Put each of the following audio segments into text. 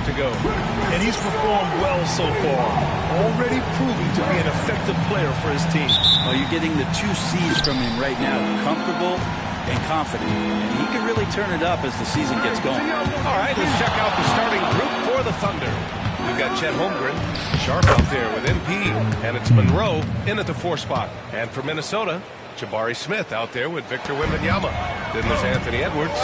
to go. And he's performed well so far. Already proving to be an effective player for his team. Well, you're getting the 2 C's from him right now. Comfortable and confident. And he can really turn it up as the season gets going. All right, let's check out the starting group for the Thunder. We've got Chet Holmgren, Sharp out there with MP, and it's Monroe in at the 4 spot. And for Minnesota, Jabari Smith out there with Victor Wembanyama. Then there's Anthony Edwards.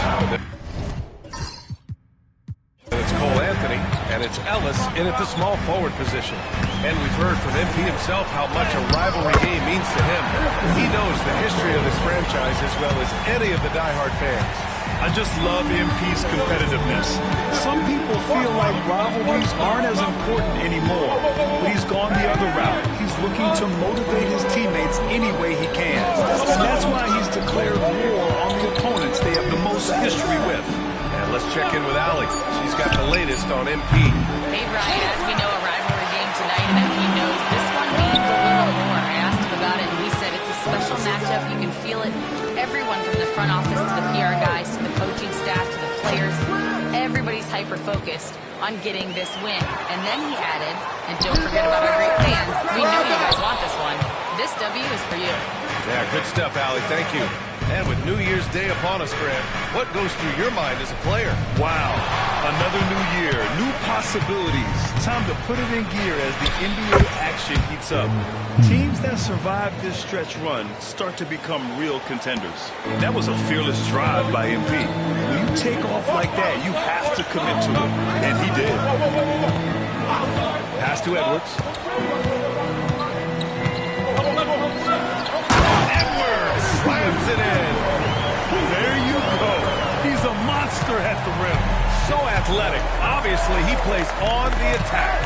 And it's Cole Anthony, and it's Ellis in at the small forward position. And we've heard from MP himself how much a rivalry game means to him. He knows the history of this franchise as well as any of the diehard fans. I just love MP's competitiveness. Some people feel like rivalries aren't as important anymore, but he's gone the other route. He's looking to motivate his teammates any way he can. And that's why he's declared war on the opponents they have the most history with. And let's check in with Allie. She's got the latest on MP. Hey, Ryan, as we know, a rivalry game tonight, and MP knows this one means a little more. I asked him about it, and he said it's a special matchup. You can feel it. Everyone from the front office to the PR guys to the coaching staff to the players, everybody's hyper-focused on getting this win. And then he added, and don't forget about our great fans, we know you guys want this one. This W is for you. Yeah, good stuff, Allie. Thank you. And with New Year's Day upon us, Grant, what goes through your mind as a player? Wow, another new year, new possibilities. Time to put it in gear as the NBA action heats up. Teams that survive this stretch run start to become real contenders. That was a fearless drive by MP. When you take off like that, you have to commit to it. And he did. Pass to Edwards. Edwards slams it in. There you go. He's a monster at the rim. So athletic. Obviously, he plays on the attack.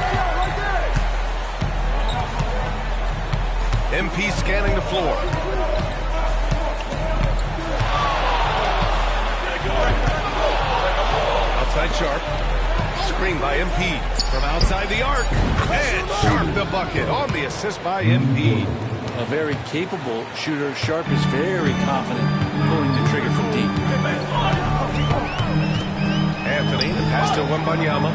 MP scanning the floor. Outside Sharp. Screen by MP. From outside the arc. And Sharp the bucket on the assist by MP. A very capable shooter. Sharp is very confident pulling the trigger from deep. Anthony, the pass to Wembanyama.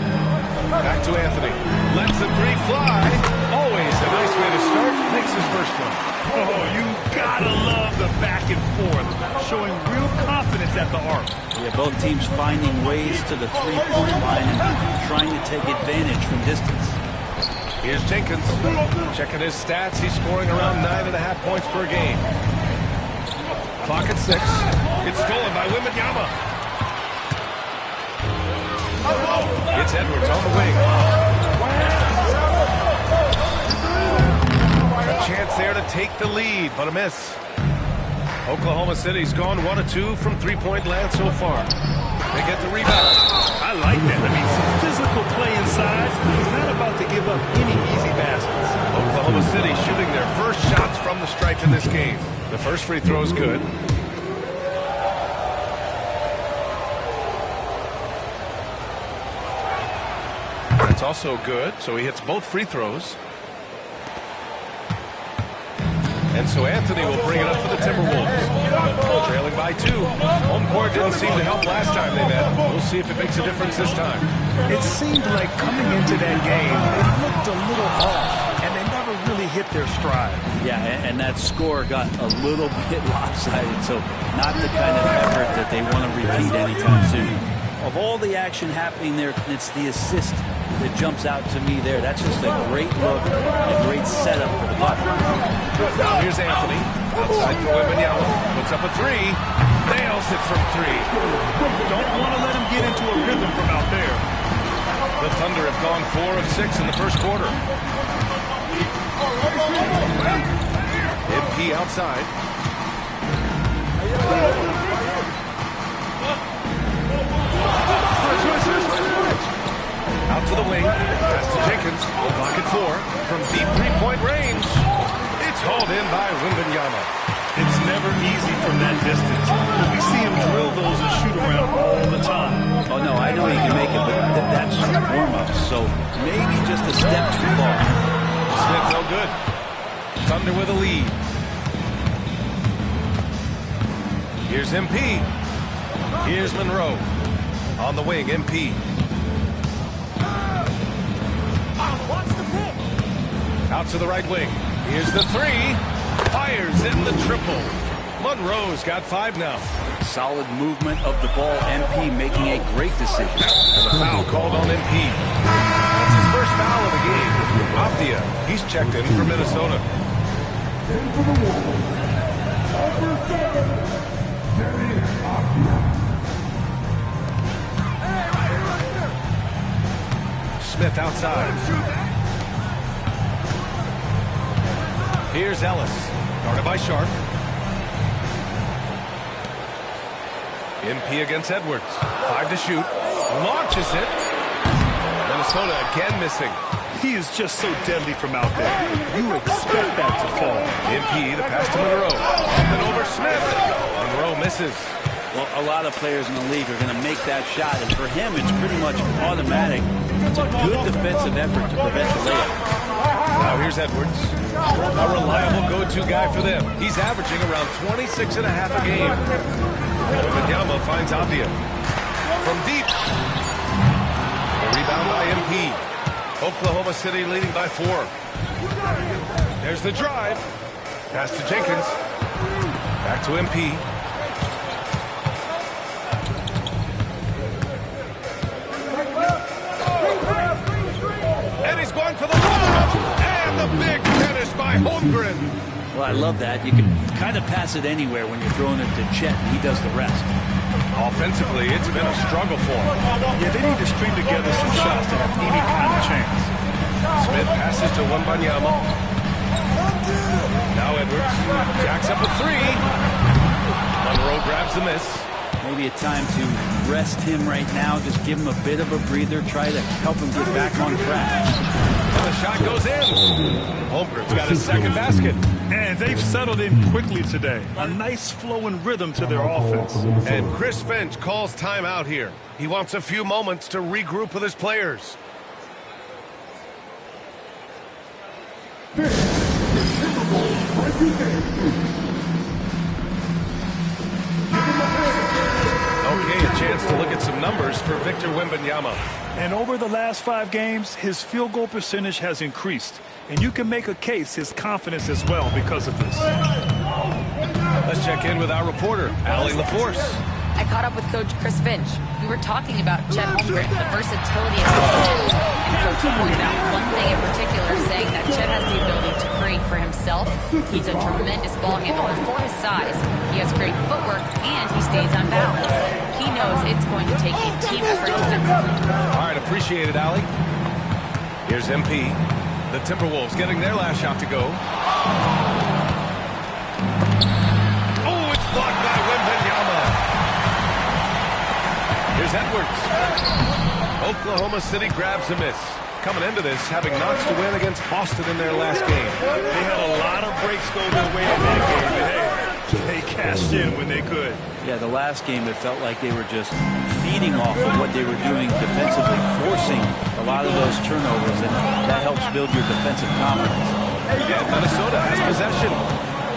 Back to Anthony. Lets the 3 fly. Always a nice way to start. Makes his first one. Oh, you gotta love the back and forth. Showing real confidence at the arc. Yeah, both teams finding ways to the 3-point line and trying to take advantage from distance. Here's Jenkins. Checking his stats. He's scoring around 9.5 points per game. Clock at 6. It's stolen by Wembanyama. It's Edwards on the wing. A chance there to take the lead, but a miss. Oklahoma City's gone 1 of 2 from 3-point land so far. They get the rebound. I like that. I mean, some physical play inside. He's not about to give up any easy baskets. Oklahoma City shooting their first shots from the stripe in this game. The first free throw is good. That's also good, so he hits both free throws. And so Anthony will bring it up for the Timberwolves. Trailing by 2. Home court didn't seem to help last time they met. We'll see if it makes a difference this time. It seemed like coming into that game, they looked a little off, and they never really hit their stride. Yeah, and that score got a little bit lopsided, so not the kind of effort that they want to repeat anytime soon. Of all the action happening there, it's the assist that jumps out to me there. That's just a great look, a great setup for the bucket. Now here's Anthony. Outside for Wembanyama. Puts up a 3. Nails it from 3. Don't want to let him get into a rhythm from out there. The Thunder have gone 4 of 6 in the first quarter. MP outside. Out to the wing. Pass to Jenkins. Clock at 4. From deep 3-point range. It's hauled in by Wembanyama. It's never easy from that distance. But we see him drill those and shoot around all the time. Oh, no, I know he can make it, but that's warm-up. So maybe just a step too far. Smith no good. Thunder with a lead. Here's MP. Here's Monroe. On the wing, MP. Out to the right wing. Here's the three. Fires in the triple. Monroe's got 5 now. Solid movement of the ball. MP making a great decision. And a foul called on MP. That's his first foul of the game. Afdia, he's checked in for Minnesota. Smith outside. Here's Ellis. Guarded by Sharp. MP against Edwards. 5 to shoot. Launches it. Minnesota again missing. He is just so deadly from out there. You expect that to fall. MP, the pass to Monroe. And then over Smith. Monroe misses. Well, a lot of players in the league are going to make that shot, and for him, it's pretty much automatic. It's a good defensive effort to prevent the layup. Now here's Edwards. A reliable go-to guy for them. He's averaging around 26 and a half a game. Wembanyama finds Avdia. From deep. The rebound by MP. Oklahoma City leading by 4. There's the drive. Pass to Jenkins. Back to MP. And he's going for the lob. And the big finish by Holmgren. Well, I love that. You can kind of pass it anywhere when you're throwing it to Chet, and he does the rest. Offensively, it's been a struggle for him. Yeah, they need to string together some shots to have any kind of chance. Smith passes to Wembanyama. Now Edwards jacks up a 3. Monroe grabs the miss. Maybe a time to rest him right now. Just give him a bit of a breather. Try to help him get back on track. And the shot goes in. Holmgren's got his second basket. And they've settled in quickly today. A nice flow and rhythm to their offense. And Chris Finch calls timeout here. He wants a few moments to regroup with his players. Okay, a chance to look at some numbers for Victor Wembanyama. And over the last 5 games, his field goal percentage has increased. And you can make a case his confidence as well because of this. Let's check in with our reporter, Allie LaForce. I caught up with Coach Chris Finch. We were talking about Chet Holmgren, the versatility of his game. And Coach pointed out one thing in particular, saying that Chet has the ability to create for himself. He's a tremendous ball handler for his size. He has great footwork, and he stays on balance. He knows it's going to take a team effort defensively. All right, appreciate it, Allie. Here's MP. The Timberwolves getting their last shot to go. Oh, it's blocked by Wembanyama. Here's Edwards. Oklahoma City grabs a miss. Coming into this, having notched a win against Boston in their last game. They had a lot of breaks go their way in that game, but hey, they cashed in when they could. Yeah, the last game, it felt like they were just feeding off of what they were doing defensively, forcing a lot of those turnovers, and that helps build your defensive confidence. And Minnesota has possession.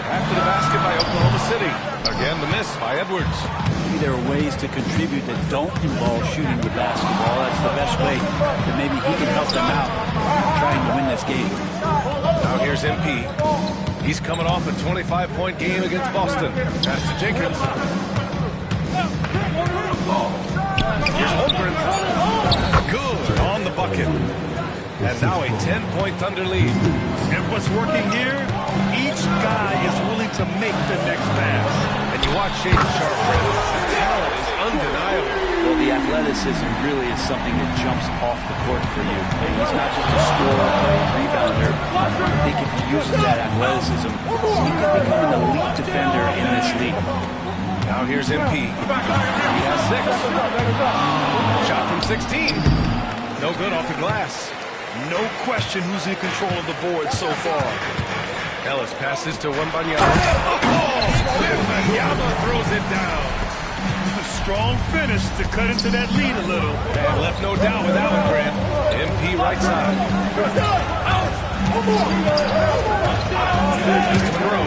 After the basket by Oklahoma City. Again, the miss by Edwards. Maybe there are ways to contribute that don't involve shooting the basketball. That's the best way that maybe he can help them out trying to win this game. Now here's MP. He's coming off a 25-point game against Boston. Pass to Jenkins. Here's Holmgren. Good on the bucket. And now a 10-point Thunder lead. And what's working here? Each guy is willing to make the next pass. And you watch Shane Sharp, the talent is undeniable. Well, the athleticism really is something that jumps off the court for you. And he's not just a scorer or a rebounder. I think if he uses that athleticism, he could become an elite defender in this league. Now here's MP. He has 6. Shot from 16. No good off the glass. No question who's in control of the board so far. Ellis passes to Wembanyama. Oh, Wembanyama throws it down. A strong finish to cut into that lead a little. And left no doubt with that one, Grant. MP right side. Just Monroe.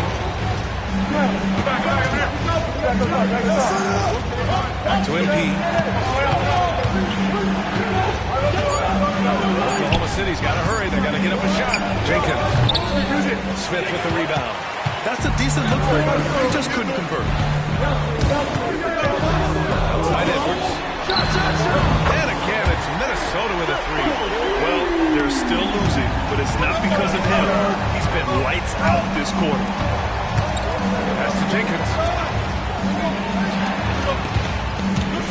Back to MP. Oklahoma City's got to hurry. They got to get up a shot. Jenkins. Smith with the rebound. That's a decent look for him. He just couldn't convert. Outside Edwards. And again, it's Minnesota with a three. Well, they're still losing, but it's not because of him. He's been lights out this quarter. Pass to Jenkins.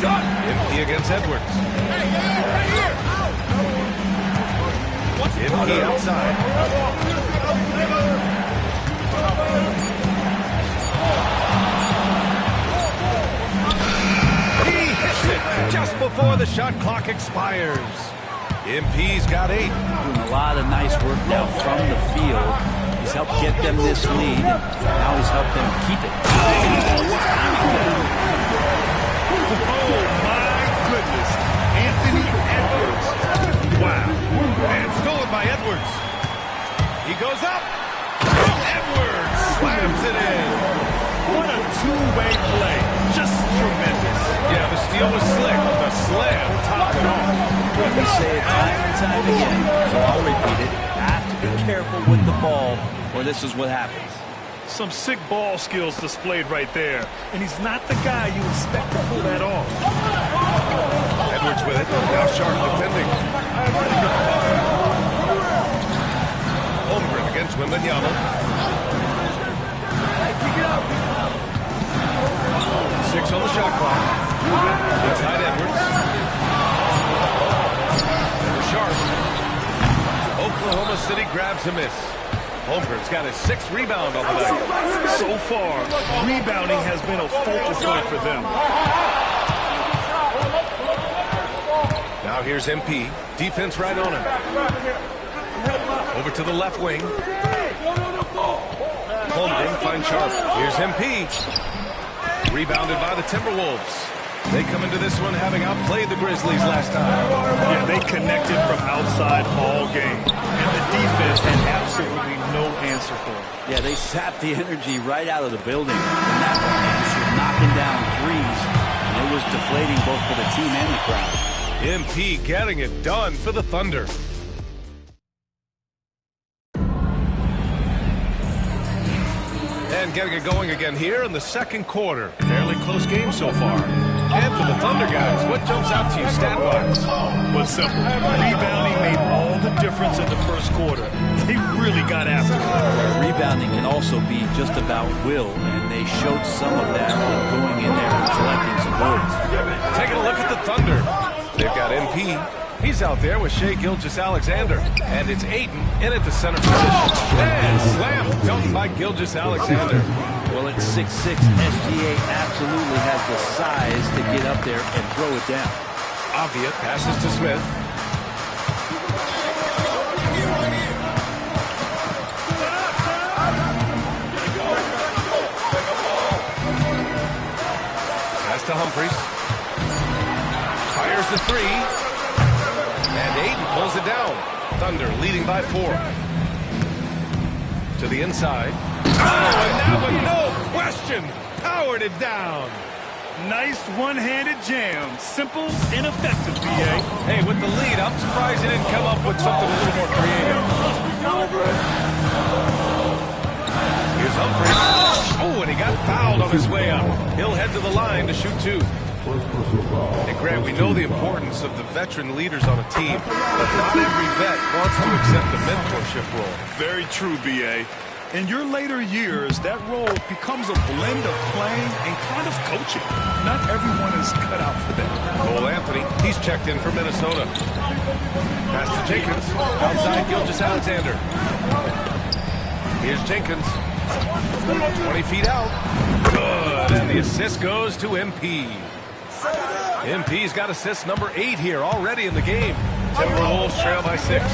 MP against Edwards. MP outside. He hits it just before the shot clock expires. MP's got 8. Doing a lot of nice work now from the field. He's helped get them this lead, and now he's helped them keep it. Oh, my goodness. Anthony Edwards. Wow. And stolen by Edwards. He goes up. Edwards slams it in. What a two-way play. Just tremendous. Yeah, the steal was slick. The slam topped it off. We say it time and time again, so I'll repeat it. Have to be careful with the ball, or this is what happens. Some sick ball skills displayed right there. And he's not the guy you expect to pull that off. Edwards with it. Now Sharp defending. Holmgren against Wembanyama. 6 on the shot clock. Inside Edwards. For Sharp. Oklahoma City grabs a miss. Holmgren's got his 6th rebound on the night. So far, rebounding has been a focal point for them. Now here's MP. Defense right on him. Over to the left wing. Holmgren finds Sharp. Here's MP. Rebounded by the Timberwolves. They come into this one having outplayed the Grizzlies last time. Yeah, they connected from outside all game. And the defense had absolutely no answer for it. Yeah, they sapped the energy right out of the building. And that one, just knocking down threes. And it was deflating both for the team and the crowd. MP getting it done for the Thunder. And getting it going again here in the second quarter. Fairly close game so far. And for the Thunder guys, what jumps out to you stat-wise? Was simple. Rebounding made all the difference in the first quarter. They really got after it. Rebounding can also be just about will, and they showed some of that in going in there and collecting some boards. Taking a look at the Thunder. They've got MP. He's out there with Shai Gilgeous-Alexander. And it's Ayton in at the center position. And slam dunk by Gilgeous-Alexander. Well, at 6'6", SGA absolutely has the size to get up there and throw it down. Avia passes to Smith. Pass to Humphries. Fires the 3. And Ayton pulls it down. Thunder leading by 4. To the inside. Oh, and that one, no question, powered it down. Nice one-handed jam. Simple and effective, B.A. Hey, with the lead, I'm surprised he didn't come up with something a little more creative. Here's Humphries. Oh, and he got fouled on his way up. He'll head to the line to shoot 2. And Grant, we know the importance of the veteran leaders on a team, but not every vet wants to accept the mentorship role. Very true, B.A. In your later years, that role becomes a blend of playing and kind of coaching. Not everyone is cut out for that. Cole Anthony, he's checked in for Minnesota. Pass to Jenkins. Outside Gilgeous-Alexander. Here's Jenkins. 20 feet out. Good. And the assist goes to MP. MP's got assist number 8 here already in the game. Timberwolves trail by 6.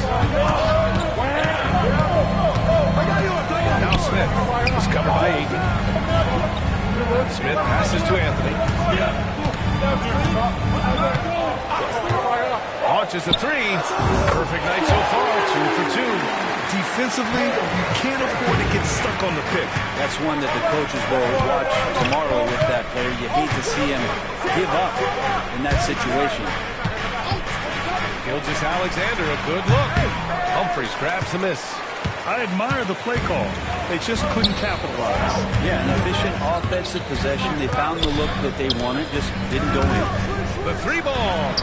Now Smith is covered by Ayton. Smith passes to Anthony. Launches a 3. Perfect night so far. 2 for 2. Defensively, you can't afford to get stuck on the pick. That's one that the coaches will watch tomorrow with that player. You hate to see him give up in that situation. Gilgeous-Alexander, a good look. Humphries grabs the miss. I admire the play call. They just couldn't capitalize. Yeah, an efficient offensive possession. They found the look that they wanted, just didn't go in. The three ball.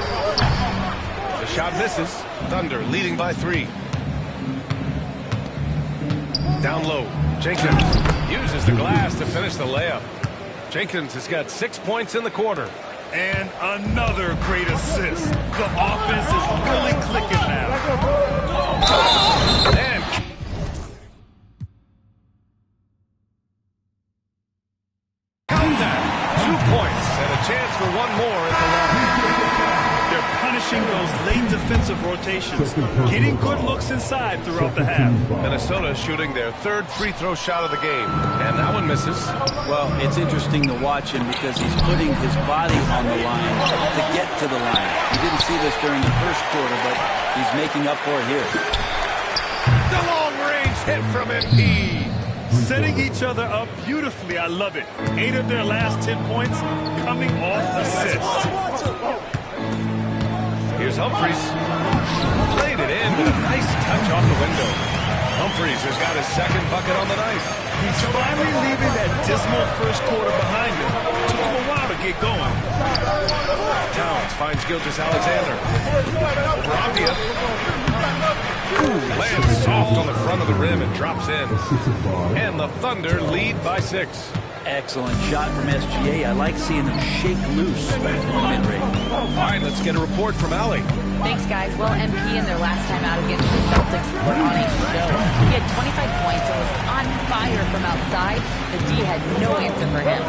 The shot misses. Thunder leading by 3. Down low. Jenkins uses the glass to finish the layup. Jenkins has got 6 points in the quarter. And another great assist. The offense is really clicking now. And count that. 2 points and a chance for one more at the line. They're punishing those late defensive rotations, getting good looks inside throughout the half. Minnesota shooting their 3rd free throw shot of the game. And that one misses. Well, it's interesting to watch him because he's putting his body on the line to get to the line. You didn't see this during the first quarter, but he's making up for it here. The long-range hit from MP. Setting each other up beautifully. I love it. 8 of their last 10 points coming off assists. Here's Humphries. Played it in with a nice touch off the window. Humphries has got his 2nd bucket on the night. He's finally leaving that dismal first quarter behind him. Took him a while to get going. Towns finds Gilgeous-Alexander. Over Avdia. Lands soft on the front of the rim and drops in. And the Thunder lead by 6. Excellent shot from SGA. I like seeing them shake loose from the mid-range. All right, let's get a report from Allie. Thanks, guys. Well, MP in their last time out against the Celtics were on a show. He had 25 points and was on fire from outside. The D had no answer for him.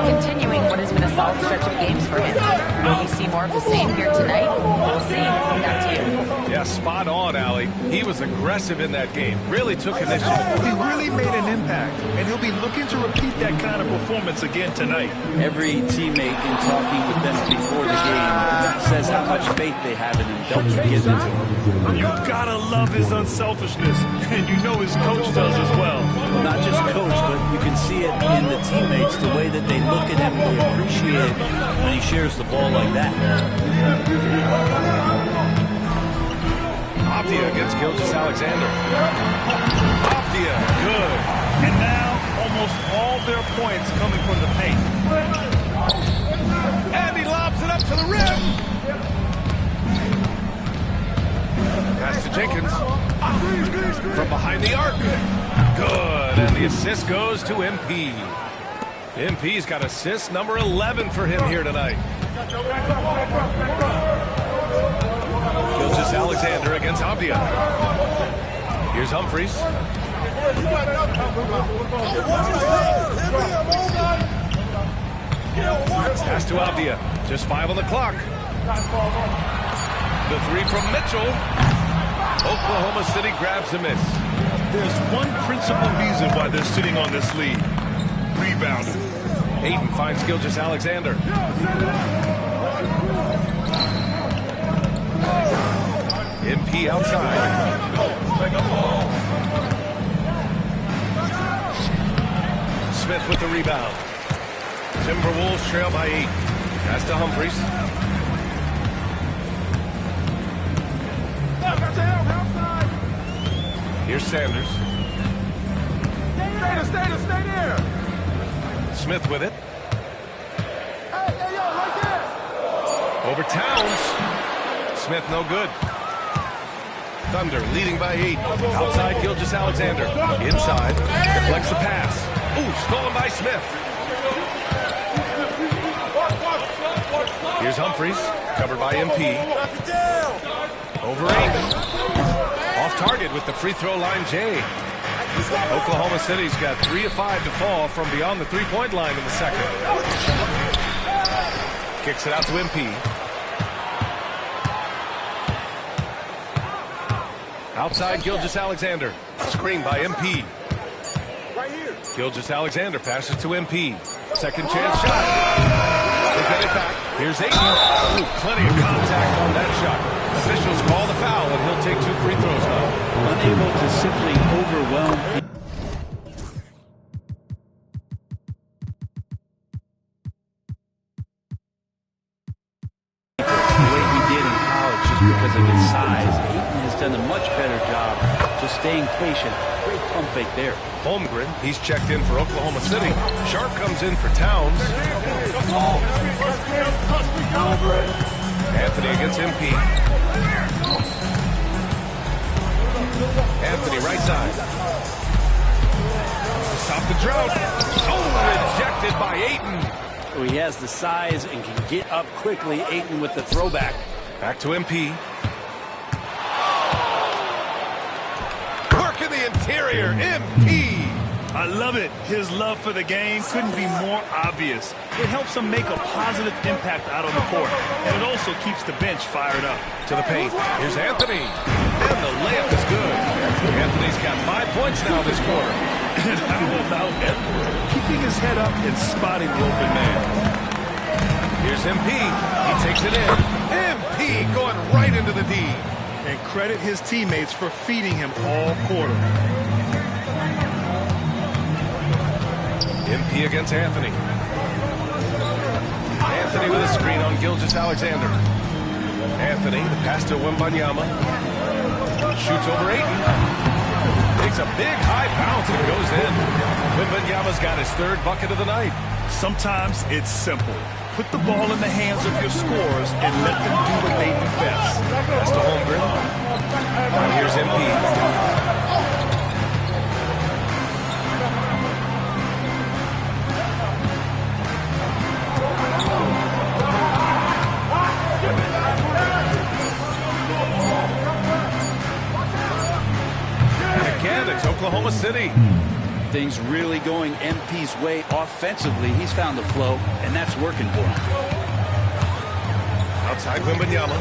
Continuing what has been a solid stretch of games for him. Will we see more of the same here tonight? We'll see. Back to you. Yeah, spot on, Allie. He was aggressive in that game. Really took initiative. He really made an impact, and he'll be looking to repeat that kind of performance again tonight. Every teammate in talking with them before the game says how much faith they have in him. They'll keep getting into him. You gotta love his unselfishness, and you know his coach does as well. Well, not just coach, but you can see it in the teammates, the way that they look at him, they appreciate it when he shares the ball like that. Avdia against Gilgeous-Alexander. Avdia, good. And now, almost all their points coming from the paint. And he lobs it up to the rim. Pass to Jenkins. From behind the arc. Good. And the assist goes to MP. MP's got assist number 11 for him here tonight. Gilgeous-Alexander against Avdia. Here's Humphries. Pass to Avdia. Just 5 on the clock. The 3 from Mitchell. Oklahoma City grabs a miss. There's one principal reason why they're sitting on this lead. Rebounding. Hayden finds Gilgeous-Alexander. MP outside. Smith with the rebound. Timberwolves trail by 8. Pass to Humphries. Here's Sanders. Stay there. Smith with it. Over Towns. Smith no good. Thunder leading by 8. Outside Gilgeous-Alexander. Inside. Deflects the pass. Ooh, stolen by Smith. Here's Humphries. Covered by MP. Over Ayton. Off target with the free throw line, Jay. Oklahoma City's got 3 of 5 to fall from beyond the three-point line in the second. Kicks it out to MP. Outside Gilgeous-Alexander. Screen by MP. Gilgeous-Alexander passes to MP. Second chance shot. They get it back. Here's Ayton. Ooh, plenty of contact on that shot. Officials call the foul, and he'll take 2 free throws now. Unable to simply overwhelm the way he did in college just because of his size. Ayton has done a much better job just staying patient. Great pump fake there. Holmgren, he's checked in for Oklahoma City. Sharp comes in for Towns. Anthony against MP. Anthony right side. Stop the drought. Oh, rejected by Ayton. So he has the size and can get up quickly. Ayton with the throwback. Back to MP. Work in the interior. MP. I love it. His love for the game couldn't be more obvious. It helps him make a positive impact out on the court, and it also keeps the bench fired up. To the paint. Here's Anthony. And the layup is good. Anthony's got 5 points now this quarter. And how about Edwards keeping his head up and spotting the open man? Here's MP. He takes it in. MP going right into the D. And credit his teammates for feeding him all quarter. MP against Anthony. Anthony with a screen on Gilgeous-Alexander. Anthony, the pass to Wembanyama. Shoots over Ayton. Takes a big high bounce and goes in. Wembanyama's got his 3rd bucket of the night. Sometimes it's simple. Put the ball in the hands of your scorers and let them do what they do best. Pass to Holmgren. Now here's MP. It's Oklahoma City. Things really going MP's way offensively. He's found the flow, and that's working for him. Outside Wembanyama.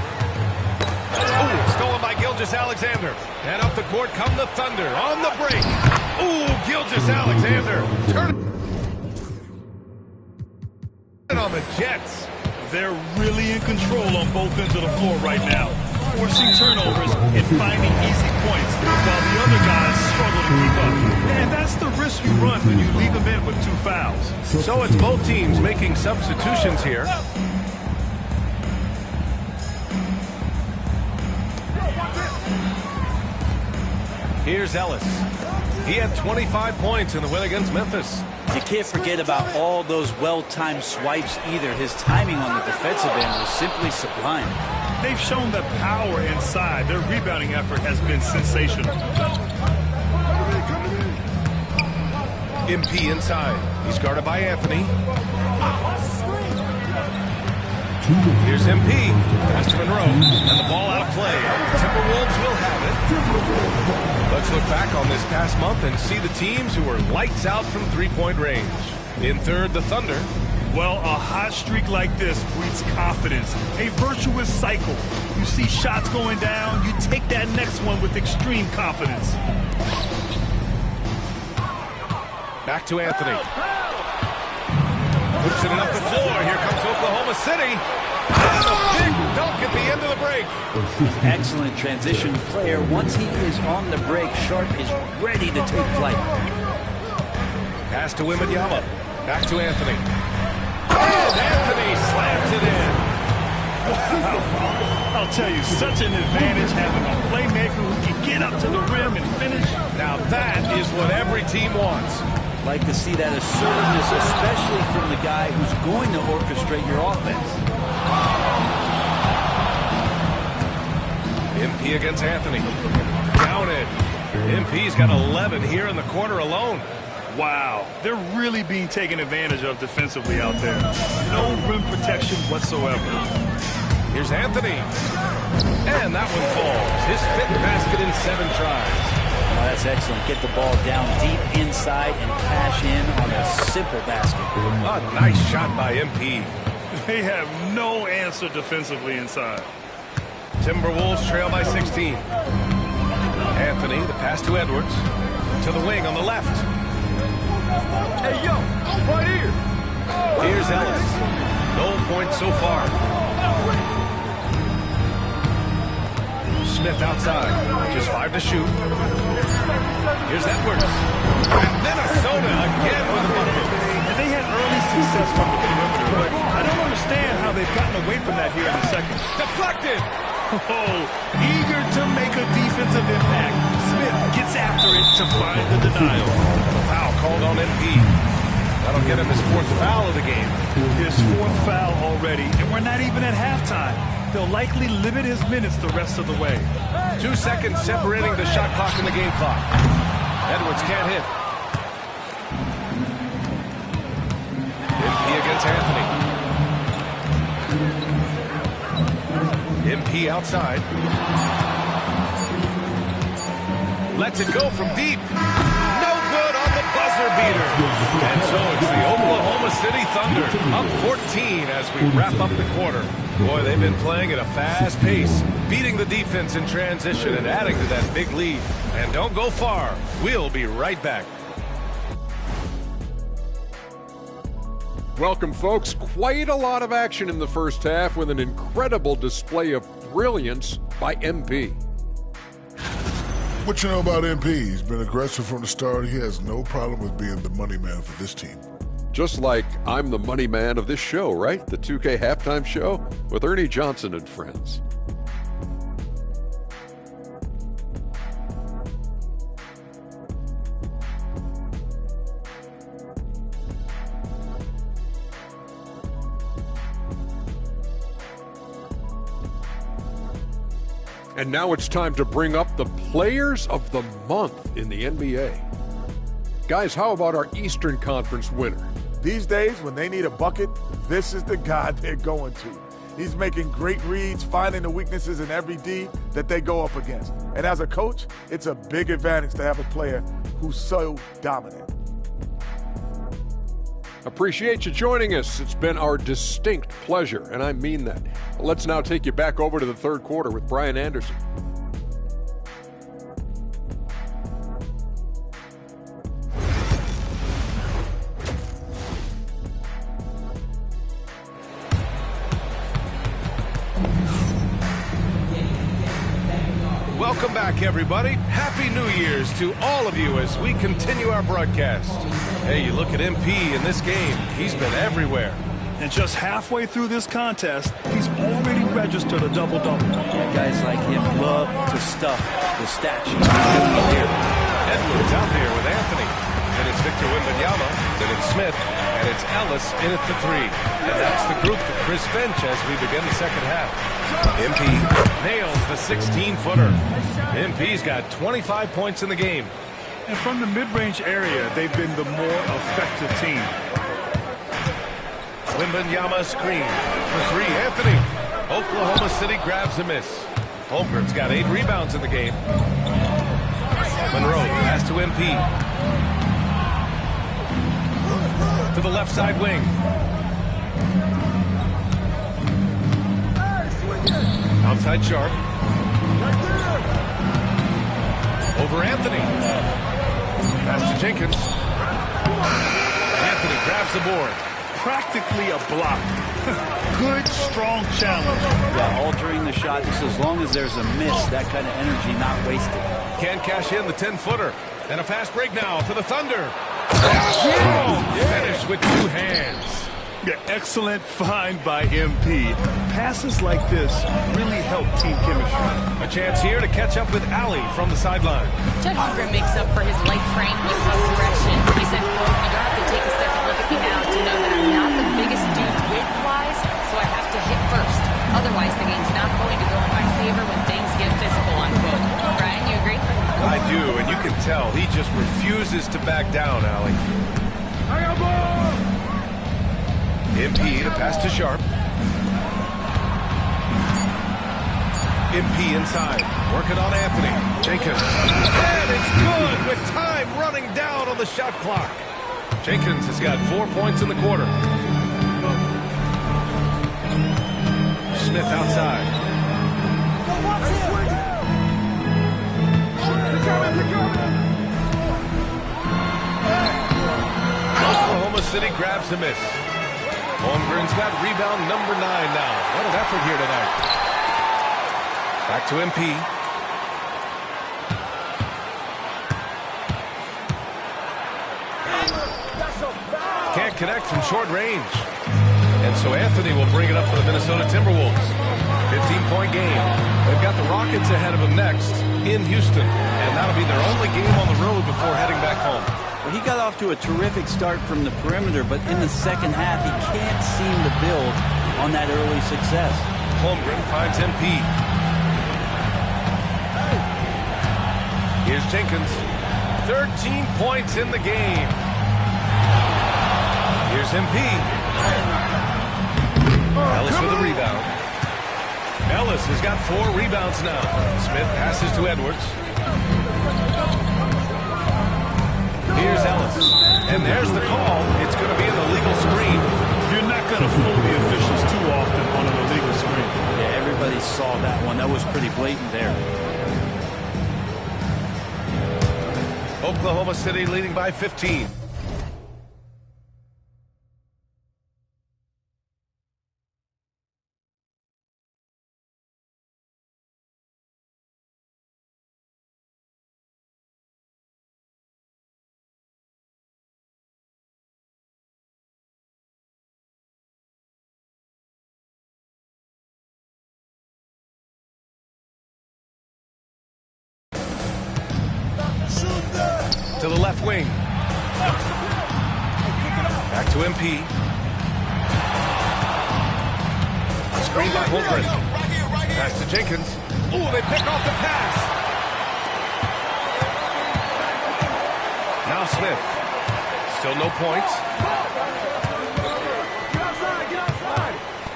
Ooh, stolen by Gilgeous-Alexander. And up the court come the Thunder on the break. Ooh, Gilgeous-Alexander. Turn it on the Jets. They're really in control on both ends of the floor right now, forcing turnovers and finding easy points while the other guys struggle to keep up. And that's the risk you run when you leave them in with 2 fouls. So it's both teams making substitutions here. Here's Ellis. He had 25 points in the win against Memphis. You can't forget about all those well-timed swipes either. His timing on the defensive end was simply sublime. They've shown that power inside. Their rebounding effort has been sensational. MP inside. He's guarded by Anthony. Here's MP. Pass to Monroe. And the ball out of play. Timberwolves will have it. Let's look back on this past month and see the teams who were lights out from 3-point range. In third, the Thunder. Well, a hot streak like this breeds confidence, a virtuous cycle. You see shots going down, you take that next one with extreme confidence. Back to Anthony. Puts it up the floor. Here comes Oklahoma City. And a big dunk at the end of the break. Excellent transition player. Once he is on the break, Sharp is ready to take flight. Pass to Wembanyama. Back to Anthony. And Anthony slams it in. Wow. I'll tell you, such an advantage having a playmaker who can get up to the rim and finish. Now that is what every team wants. Like to see that assertiveness, especially from the guy who's going to orchestrate your offense. MP against Anthony. Down it. MP's got 11 here in the quarter alone. Wow, they're really being taken advantage of defensively out there. No rim protection whatsoever. Here's Anthony. And that one falls. His 5th basket in 7 tries. Oh, that's excellent. Get the ball down deep inside and cash in on a simple basket. A nice shot by MP. They have no answer defensively inside. Timberwolves trail by 16. Anthony, the pass to Edwards. To the wing on the left. Hey, yo, right here. Here's Ellis. No points so far. Smith outside. Just 5 to shoot. Here's Edwards. And Minnesota again with a bucket. And they had early success from the perimeter, but I don't understand how they've gotten away from that here in the second. Deflected. Oh, eager to make a defensive impact. Smith to find the denial. A foul called on MP. That'll get him his 4th foul of the game. His 4th foul already, and we're not even at halftime. They'll likely limit his minutes the rest of the way. 2 seconds separating the shot clock and the game clock. Edwards can't hit. MP against Anthony. MP outside. Lets it go from deep. No good on the buzzer beater. And so it's the Oklahoma City Thunder up 14 as we wrap up the quarter. Boy, they've been playing at a fast pace, beating the defense in transition and adding to that big lead. And don't go far. We'll be right back. Welcome, folks. Quite a lot of action in the first half with an incredible display of brilliance by MP. What you know about MP? He's been aggressive from the start. He has no problem with being the money man for this team. Just like I'm the money man of this show, right? The 2K halftime show with Ernie Johnson and friends. And now it's time to bring up the Players of the Month in the NBA. Guys, how about our Eastern Conference winner? These days, when they need a bucket, this is the guy they're going to. He's making great reads, finding the weaknesses in every D that they go up against. And as a coach, it's a big advantage to have a player who's so dominant. Appreciate you joining us. It's been our distinct pleasure, and I mean that. Let's now take you back over to the third quarter with Brian Anderson. Welcome back, everybody. Happy New Year's to all of you as we continue our broadcast. Hey, you look at MP in this game. He's been everywhere. And just halfway through this contest, he's already registered a double-double. Guys like him love to stuff the stat sheet. Edwards out there with Anthony. Then it's Victor Wembanyama. Then it's Smith. And it's Ellis in at the 3. And that's the group to Chris Finch as we begin the second half. MP nails the 16-footer. MP's got 25 points in the game. And from the mid-range area, they've been the more effective team. Wembanyama screen for 3. Anthony. Oklahoma City grabs a miss. Holmgren's got 8 rebounds in the game. Monroe pass to MP. To the left side wing. Outside Sharp. Over Anthony. Pass to Jenkins. Anthony grabs the board. Practically a block. Good, strong challenge. Yeah, altering the shot just as long as there's a miss, that kind of energy not wasted. Can cash in the 10-footer. And a fast break now for the Thunder. Strong finish with 2 hands. Yeah, excellent find by MP. Passes like this really help team chemistry. A chance here to catch up with Allie from the sideline. Chet Holmgren makes up for his light frame with aggression. He said, quote, "You don't have to take a second look at me now to know that I'm not the biggest dude width-wise, so I have to hit first. Otherwise, the game's not going to go in my favor when things get physical," unquote. Brian, you agree? I do, and you can tell he just refuses to back down, Allie. MP to pass to Sharp. MP inside, working on Anthony. Jenkins. And it's good with time running down on the shot clock. Jenkins has got 4 points in the quarter. Smith outside. Oklahoma City grabs the miss. Holmgren's got rebound number 9 now. What an effort here tonight. Back to MP. Can't connect from short range. And so Anthony will bring it up for the Minnesota Timberwolves. 15-point game. They've got the Rockets ahead of them next in Houston. And that'll be their only game on the road before heading back home. Well, he got off to a terrific start from the perimeter, but in the second half, he can't seem to build on that early success. Holmgren finds MP. Here's Jenkins. 13 points in the game. Here's MP. Ellis with a rebound. Ellis has got 4 rebounds now. Smith passes to Edwards. Here's Ellis. And there's the call. It's going to be an illegal screen. You're not going to fool the officials too often on an illegal screen. Yeah, everybody saw that one. That was pretty blatant there. Oklahoma City leading by 15. To the left wing. Back to MP. Screen by Holmgren. Pass to Jenkins. Ooh, they pick off the pass. Now Smith. Still no points.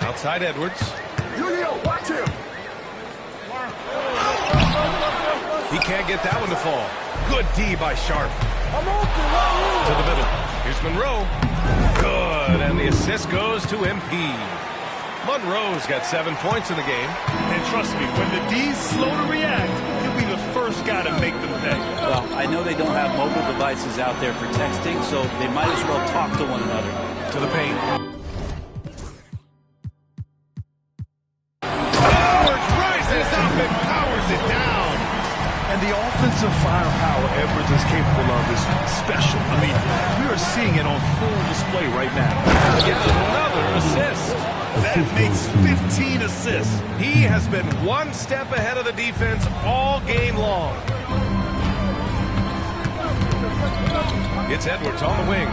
Outside Edwards. Watch him. He can't get that one to fall. Good D by Sharp. To the middle. Here's Monroe. Good, and the assist goes to MP. Monroe's got 7 points in the game. And trust me, when the D's slow to react, he'll be the first guy to make them pay. Well, I know they don't have mobile devices out there for texting, so they might as well talk to one another. To the paint. Edwards rises up and powers it down. And the offensive firepower Edwards is capable of is special. I mean, we are seeing it on full display right now. Yet another assist. That makes 15 assists. He has been one step ahead of the defense all game long. It's Edwards on the wing.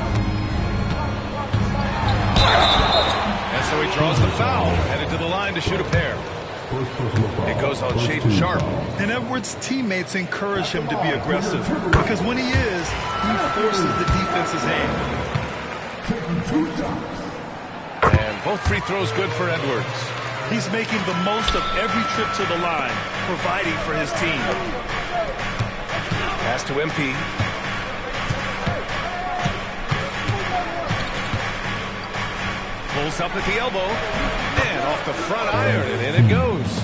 And so he draws the foul, headed to the line to shoot a pair. It goes on Shaden Sharp. And Edwards' teammates encourage him to be aggressive because when he is, he forces the defense's hand. And both free throws good for Edwards. He's making the most of every trip to the line, providing for his team. Pass to MP. Pulls up at the elbow. And off the front iron, and in it goes.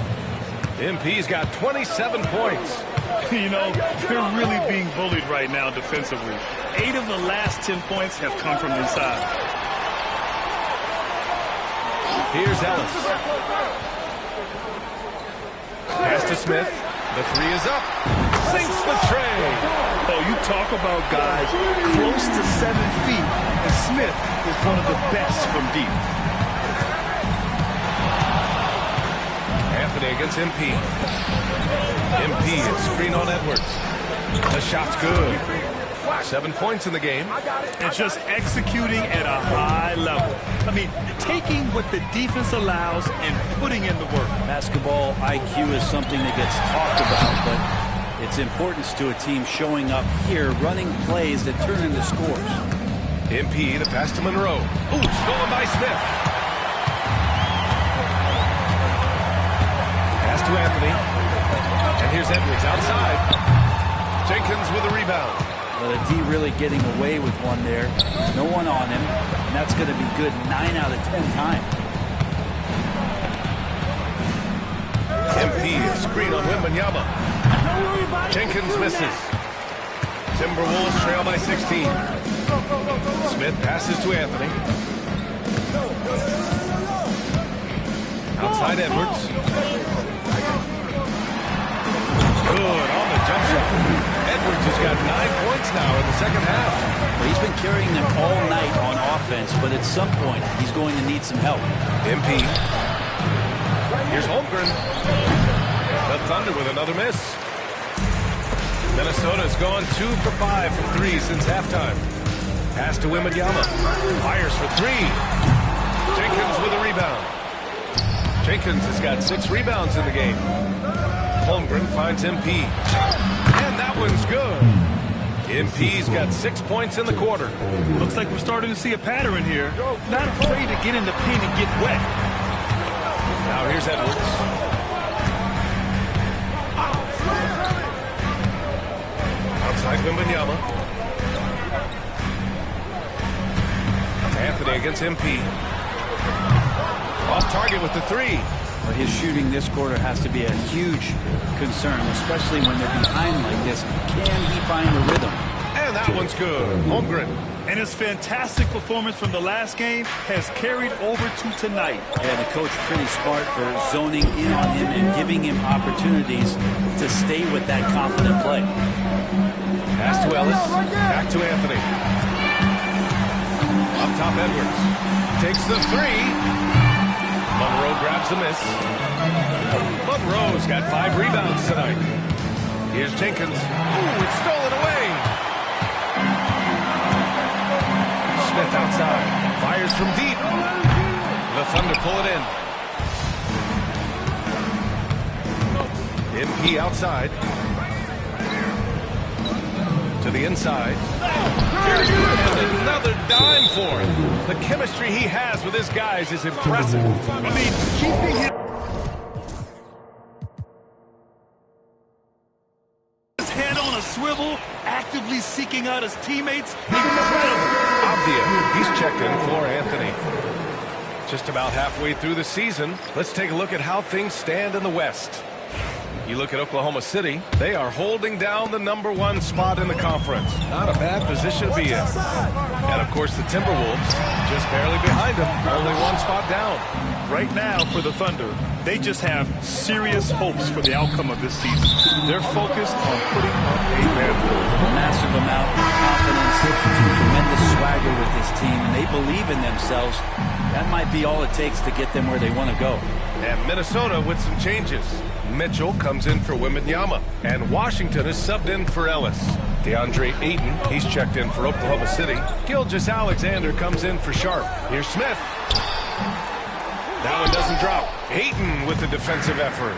MP's got 27 points. You know, they're really being bullied right now defensively. 8 of the last 10 points have come from inside. Here's Ellis. Pass to Smith. The 3 is up. Sinks the tray. Oh, you talk about guys close to 7 feet, and Smith is one of the best from deep. Anthony against MP. MP is screen on Edwards. The shot's good. 7 points in the game. And just executing at a high level. I mean, taking what the defense allows and putting in the work. Basketball IQ is something that gets talked about, but its importance to a team showing up here, running plays that turn into scores. MP, the pass to Monroe. Ooh, stolen by Smith. Pass to Anthony. And here's Edwards outside. Jenkins with a rebound. Well, the D really getting away with one there. No one on him, and that's going to be good 9 out of 10 times. MP, a screen on Wembanyama. Jenkins misses. Timberwolves trail by 16. Smith passes to Anthony. Outside Edwards. Good on the jump shot. Edwards has got 9 points now in the second half. Well, he's been carrying them all night on offense, but at some point, he's going to need some help. MP. Here's Holmgren. The Thunder with another miss. Minnesota's gone 2 for 5 from 3 since halftime. Pass to Wembanyama. Fires for 3. Jenkins with a rebound. Jenkins has got 6 rebounds in the game. Holmgren finds MP. And that one's good. MP's got 6 points in the quarter. Looks like we're starting to see a pattern here. Not afraid to get in the paint and get wet. Now here's Edwards. Outside Wembanyama. Anthony against MP. Off target with the 3. But his shooting this quarter has to be a huge concern, especially when they're behind like this. Can he find the rhythm? And that one's good. Holmgren. And his fantastic performance from the last game has carried over to tonight. Yeah, the coach pretty smart for zoning in on him and giving him opportunities to stay with that confident play. Pass to Ellis. Back to Anthony. Up top Edwards. Takes the 3. Monroe grabs the miss. Monroe's got 5 rebounds tonight. Here's Jenkins. Ooh, it's stolen away. Smith outside. Fires from deep. The Thunder pull it in. MP outside. To the inside. And another dime for him. The chemistry he has with his guys is impressive. I mean, keeping his head on a swivel, actively seeking out his teammates, incredible. Avdia, he's checked in for Anthony. Just about halfway through the season, let's take a look at how things stand in the West. You look at Oklahoma City, they are holding down the #1 spot in the conference. Not a bad position to be in. And, of course, the Timberwolves just barely behind them, only 1 spot down. Right now, for the Thunder, they just have serious hopes for the outcome of this season. They're focused on putting up a bad goal. Massive amount of confidence, tremendous swagger with this team, and they believe in themselves. That might be all it takes to get them where they want to go. And Minnesota with some changes. Mitchell comes in for Wembanyama, and Washington is subbed in for Ellis. DeAndre Ayton, he's checked in for Oklahoma City. Gilgeous-Alexander comes in for Sharp. Here's Smith. That one doesn't drop. Ayton with the defensive effort.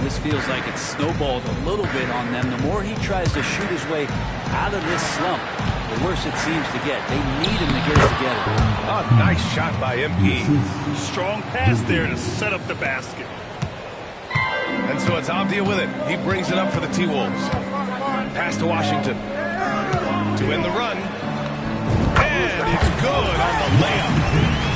This feels like it's snowballed a little bit on them. The more he tries to shoot his way out of this slump, the worse it seems to get. They need him to get it together. A nice shot by MP. Strong pass there to set up the basket. And so it's Avdia with it. He brings it up for the T-Wolves. Pass to Washington. To win the run. And it's good on the layup.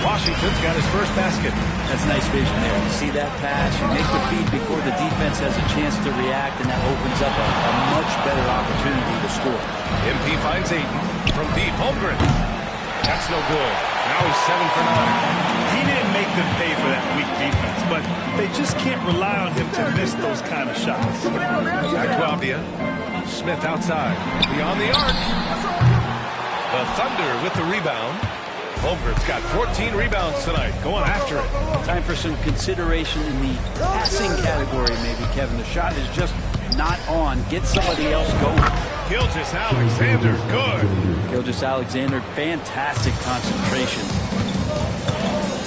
Washington's got his first basket. That's nice vision there. You see that pass, you make the feed before the defense has a chance to react, and that opens up a much better opportunity to score. MP finds Ayton from deep. Holmgren. That's no good. Now he's 7 for 9. He didn't make them pay for that weak defense, but they just can't rely on him to miss those kind of shots. Back to Avdia. Smith outside. Beyond the arc. The Thunder with the rebound. Holmgren's got 14 rebounds tonight. Going after it. Time for some consideration in the passing category, maybe, Kevin. The shot is just not on. Get somebody else going. Gilgeous-Alexander, good. Gilgeous-Alexander, fantastic concentration.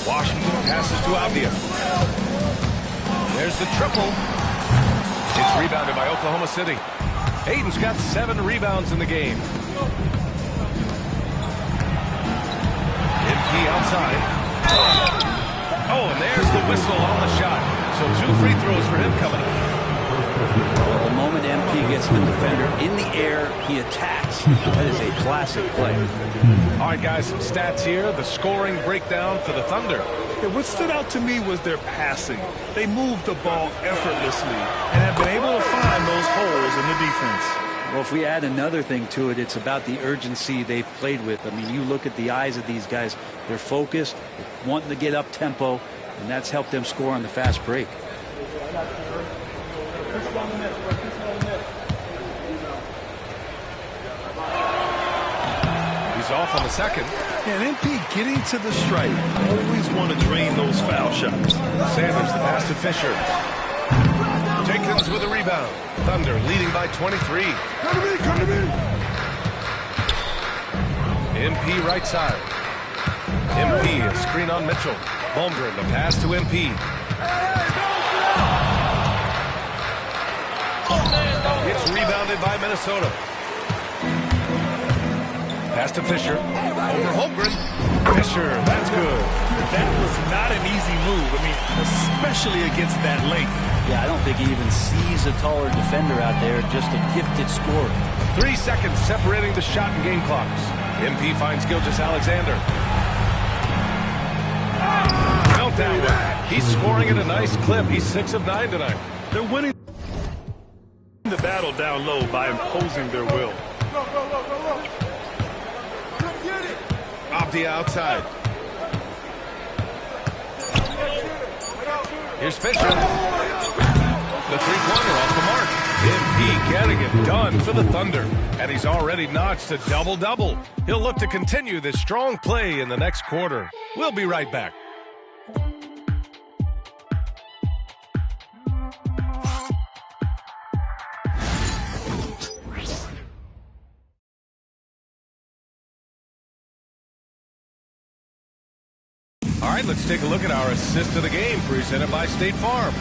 Washington passes to Avdia. There's the triple. It's rebounded by Oklahoma City. Ayton's got 7 rebounds in the game. MP outside. Oh, and there's the whistle on the shot. So 2 free throws for him coming up. The moment MP gets the defender in the air, he attacks. That is a classic play. All right, guys, some stats here. The scoring breakdown for the Thunder. Yeah, what stood out to me was their passing. They moved the ball effortlessly and have been able to find those holes in the defense. Well, if we add another thing to it, it's about the urgency they've played with. I mean, you look at the eyes of these guys. They're focused, wanting to get up tempo, and that's helped them score on the fast break. He's off on the second. And MP getting to the stripe. Always want to drain those foul shots. Sanders, the pass to Fisher. Jenkins with a rebound. Thunder leading by 23. Come to me. MP right side. MP, a screen on Mitchell. Holmgren, the pass to MP. It's rebounded by Minnesota. Pass to Fisher. Over Holmgren. Fisher, that's good. That was not an easy move. I mean, especially against that length. Yeah, I don't think he even sees a taller defender out there, just a gifted scorer. 3 seconds separating the shot and game clocks. MP finds Gilgeous-Alexander. Meltdown. He's scoring at a nice clip. He's 6 of 9 tonight. They're winning the battle down low by imposing their will. Avdia outside. Here's Fisher. The three-pointer off the mark. MP getting it done for the Thunder. And he's already notched a double-double. He'll look to continue this strong play in the next quarter. We'll be right back. All right, let's take a look at our assist of the game presented by State Farm.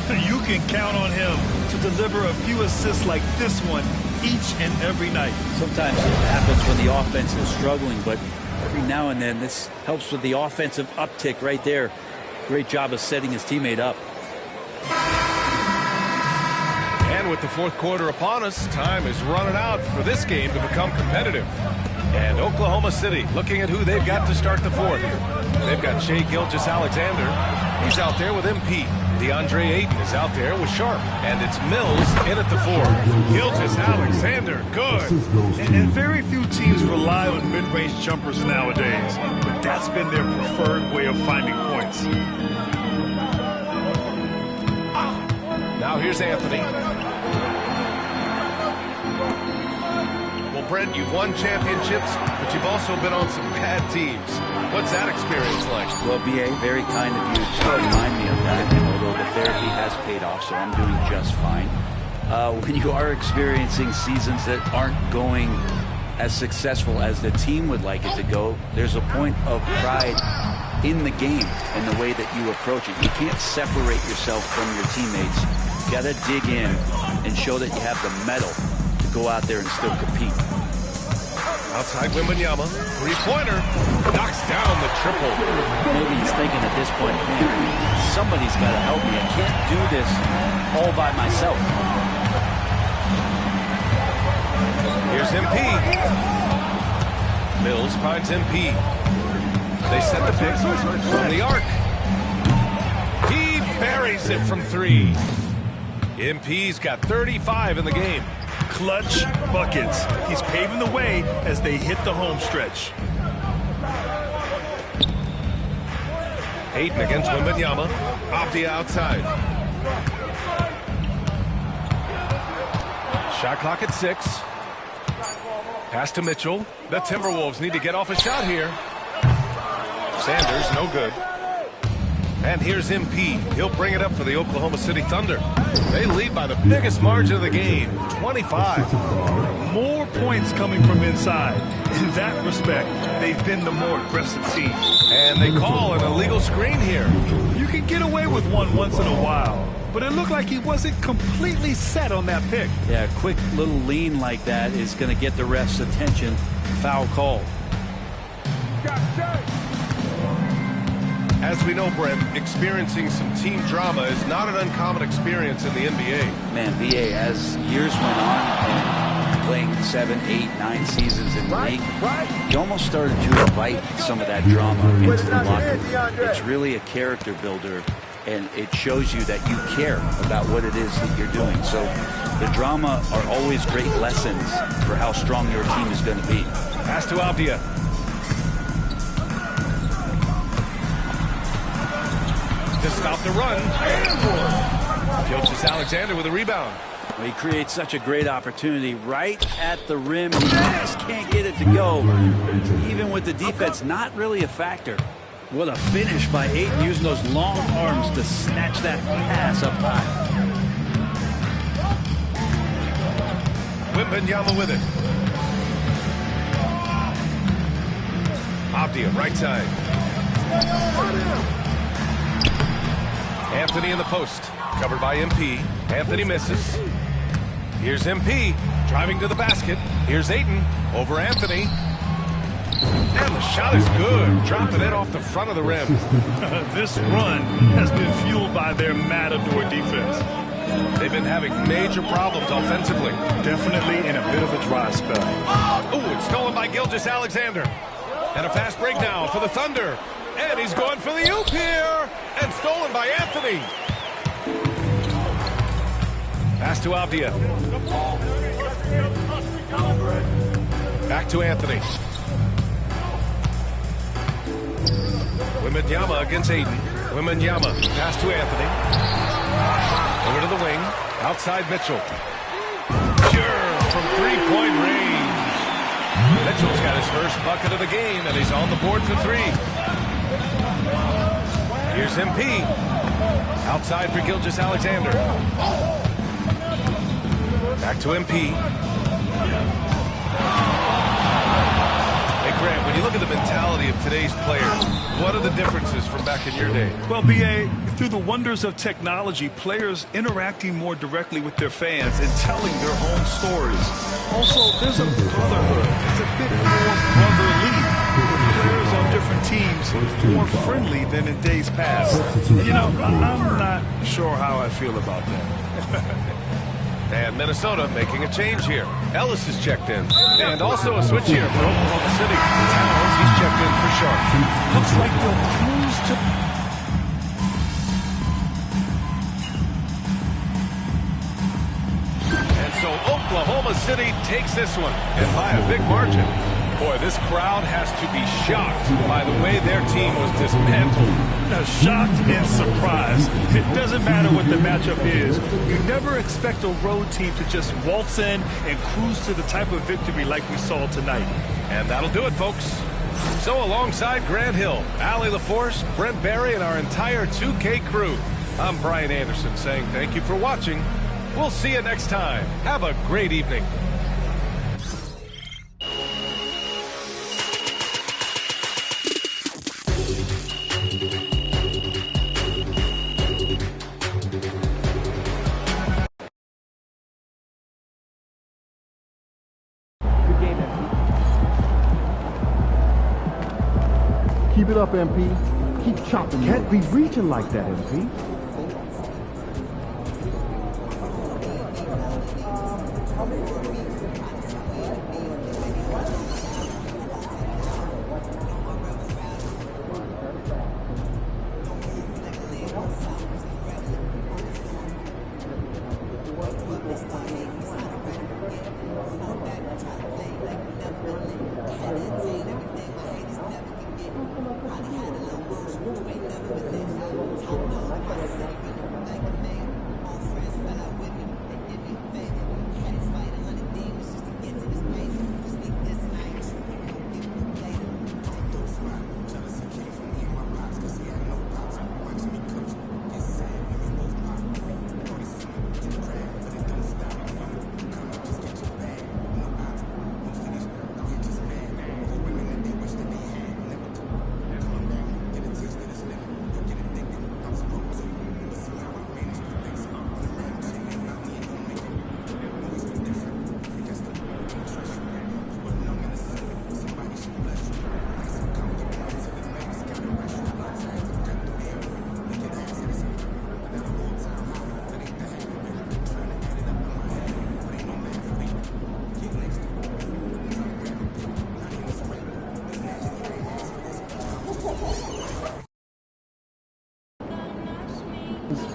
You can count on him to deliver a few assists like this one each and every night. Sometimes it happens when the offense is struggling, but every now and then this helps with the offensive uptick right there. Great job of setting his teammate up. And with the fourth quarter upon us, time is running out for this game to become competitive. And Oklahoma City looking at who they've got to start the fourth. They've got Shai Gilgeous-Alexander. He's out there with MP. DeAndre Ayton is out there with Sharp. And it's Mills in at the 4. Gilgeous-Alexander, good. And very few teams rely on mid-range jumpers nowadays, but that's been their preferred way of finding points. Now here's Anthony. Well, Brent, you've won championships, but you've also been on some bad teams. What's that experience like? Well, B.A., very kind of you to remind me of that, and although the therapy has paid off, so I'm doing just fine. When you are experiencing seasons that aren't going as successful as the team would like it to go, there's a point of pride in the game and the way that you approach it. You can't separate yourself from your teammates. You got to dig in and show that you have the mettle to go out there and still compete. Outside Wembanyama, three-pointer, knocks down the triple. Maybe he's thinking at this point, man, somebody's got to help me. I can't do this all by myself. Here's MP. Mills finds MP. They set the pick from the arc. He buries it from 3. MP's got 35 in the game. Clutch buckets. He's paving the way as they hit the home stretch. Ayton against Wembanyama. Avdia outside. Shot clock at 6. Pass to Mitchell. The Timberwolves need to get off a shot here. Sanders, no good. And here's MP. He'll bring it up for the Oklahoma City Thunder. They lead by the biggest margin of the game, 25. More points coming from inside. In that respect, they've been the more aggressive team. And they call an illegal screen here. You can get away with one once in a while, but it looked like he wasn't completely set on that pick. Yeah, a quick little lean like that is going to get the ref's attention. Foul call. As we know, Brent, experiencing some team drama is not an uncommon experience in the NBA. Man, VA, as years went on and playing 7, 8, 9 seasons in the league, you almost started to invite some of that drama into the locker room. It's really a character builder, and it shows you that you care about what it is that you're doing. So the drama are always great lessons for how strong your team is going to be. Pass to Avdia. To stop the run. Gilgeous-Alexander with a rebound. Well, he creates such a great opportunity right at the rim. He just can't get it to go. Even with the defense, not really a factor. What a finish by Ayton, using those long arms to snatch that pass up high. Wembanyama with it. Avdia, right side. Anthony in the post. Covered by MP. Anthony misses. Here's MP. Driving to the basket. Here's Ayton. Over Anthony. And the shot is good. Dropping it off the front of the rim. This run has been fueled by their matador defense. They've been having major problems offensively. Definitely in a bit of a dry spell. Oh, it's stolen by Gilgeous-Alexander. And a fast break now for the Thunder. And he's going for the oop here. And stolen by Anthony. Pass to Avdia. Back to Anthony. Wembanyama against Ayton. Wembanyama. Pass to Anthony. Over to the wing. Outside Mitchell. Sure, from three-point range. Mitchell's got his first bucket of the game, and he's on the board for three. Here's MP. Outside for Gilgeous-Alexander. Back to MP. Hey, Grant, when you look at the mentality of today's players, what are the differences from back in your day? Well, B.A., through the wonders of technology, players interacting more directly with their fans and telling their own stories. Also, there's a brotherhood. It's a bit more brotherly. With players on different teams more friendly than in days past. You know, I'm not sure how I feel about that. And Minnesota making a change here. Ellis is checked in. And also a switch here for Oklahoma City. Towns, he's checked in for Sharp. Looks like they'll cruise to... And so Oklahoma City takes this one. And by a big margin. Boy, this crowd has to be shocked by the way their team was dismantled. Now, shocked and surprised. It doesn't matter what the matchup is. You never expect a road team to just waltz in and cruise to the type of victory like we saw tonight. And that'll do it, folks. So alongside Grant Hill, Allie LaForce, Brent Barry, and our entire 2K crew, I'm Brian Anderson saying thank you for watching. We'll see you next time. Have a great evening. Keep it up, MP. Keep chopping. Can't be reaching like that, MP.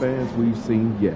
Fans we've seen yet.